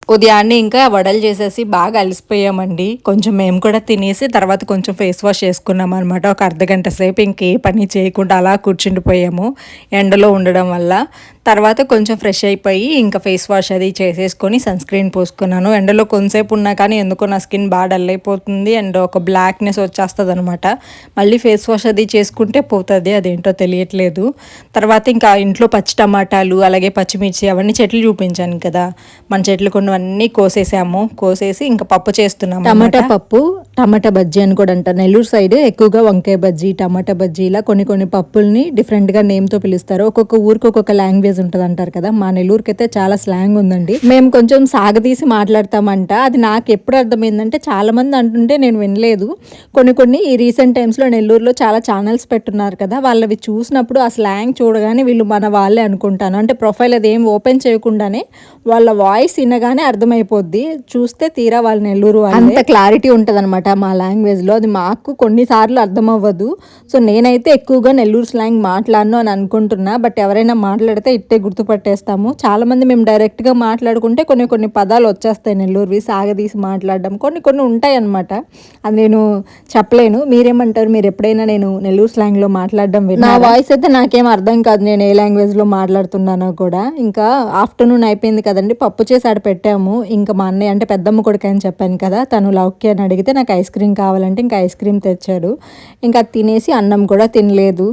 ఉదయాన్నే ఇంకా వడలు చేసేసి బాగా అలసిపోయామండి. కొంచెం మేము కూడా తినేసి తర్వాత కొంచెం ఫేస్ వాష్ చేసుకున్నాం అనమాట. ఒక అర్ధగంట సేపు ఇంకే పని చేయకుండా అలా కూర్చుండిపోయాము ఎండలో ఉండడం వల్ల. తర్వాత కొంచెం ఫ్రెష్ అయిపోయి ఇంకా ఫేస్ వాష్ అది చేసేసుకొని సన్ స్క్రీన్ పూసుకున్నాను. ఎండలో కొంతసేపు ఉన్నా కానీ ఎందుకో నా స్కిన్ బాగా డల్ అయిపోతుంది అండ్ ఒక బ్లాక్‌నెస్ వచ్చేస్తది అనమాట. మళ్ళీ ఫేస్ వాష్ అది చేసుకుంటే పోతది. అదేంటో తెలియట్లేదు. తర్వాత ఇంకా ఇంట్లో పచ్చి టమాటాలు, అలాగే పచ్చిమిర్చి అవన్నీ చెట్లు చూపించాను కదా! మన చెట్లు కొన్నవన్నీ కోసేసాము. కోసేసి ఇంకా పప్పు చేస్తున్నాము. టమాటా పప్పు, టమాటా బజ్జీ అని కూడా అంటారు. నెల్లూరు సైడ్ ఎక్కువగా వంకాయ బజ్జీ, టమాటా బజ్జీ ఇలా కొన్ని కొన్ని పప్పుల్ని డిఫరెంట్‌గా నేమ్‌తో పిలుస్తారు. ఒక్కొక్క ఊరికి ఒక్కొక్క లాంగ్వేజ్ ఉంటది అంటారు కదా! మా నెల్లూరుకైతే చాలా స్లాంగ్ ఉందండి. మేము కొంచెం సాగదీసి మాట్లాడతామంట. అది నాకెప్పుడు అర్థమైందంటే చాలామంది అంటుంటే నేను వినలేదు. కొన్ని కొన్ని ఈ రీసెంట్ టైమ్స్‌లో నెల్లూరులో చాలా ఛానెల్స్ పెట్టున్నారు కదా! వాళ్ళవి చూసినప్పుడు ఆ స్లాంగ్ చూడగానే వీళ్ళు మన వాళ్ళే అనుకుంటాను. అంటే ప్రొఫైల్ అదేం ఓపెన్ చేయకుండానే వాళ్ళ వాయిస్ వినగానే అర్థమైపోద్ది. చూస్తే తీరా వాళ్ళు నెల్లూరు వాళ్ళే. అంత క్లారిటీ ఉంటదనమాట మా లాంగ్వేజ్‌లో. అది మాకు కొన్నిసార్లు అర్థమవ్వదు. సో, నేనైతే ఎక్కువగా నెల్లూరు స్లాంగ్ మాట్లాడను అని అనుకుంటున్నా. బట్ ఎవరైనా మాట్లాడితే ఇట్టే గుర్తుపట్టేస్తాము. చాలామంది మేము డైరెక్ట్‌గా మాట్లాడుకుంటే కొన్ని కొన్ని పదాలు వచ్చేస్తాయి నెల్లూరువి. సాగదీసి మాట్లాడడం కొన్ని కొన్ని ఉంటాయన్నమాట. అది నేను చెప్పలేను. మీరేమంటారు? మీరెప్పుడైనా నేను నెల్లూరు స్లాంగ్‌లో మాట్లాడడం విన్నారా? నా వాయిస్ అయితే నాకేం అర్థం కాదు. నేను ఏ లాంగ్వేజ్‌లో మాట్లాడుతున్నానో కూడా. ఇంకా ఆఫ్టర్‌నూన్ అయిపోయింది కదండీ! పప్పు చేసి ఆడ పెట్టాము. ఇంకా మా అన్నయ్య అంటే పెద్దమ్మ కొడుకని చెప్పాను కదా! తను లౌక్య అని అడిగితే నాకు ఐస్ క్రీమ్ కావాలంటే ఇంకా ఐస్ క్రీమ్ తెచ్చాడు. ఇంకా అది తినేసి అన్నం కూడా తినలేదు.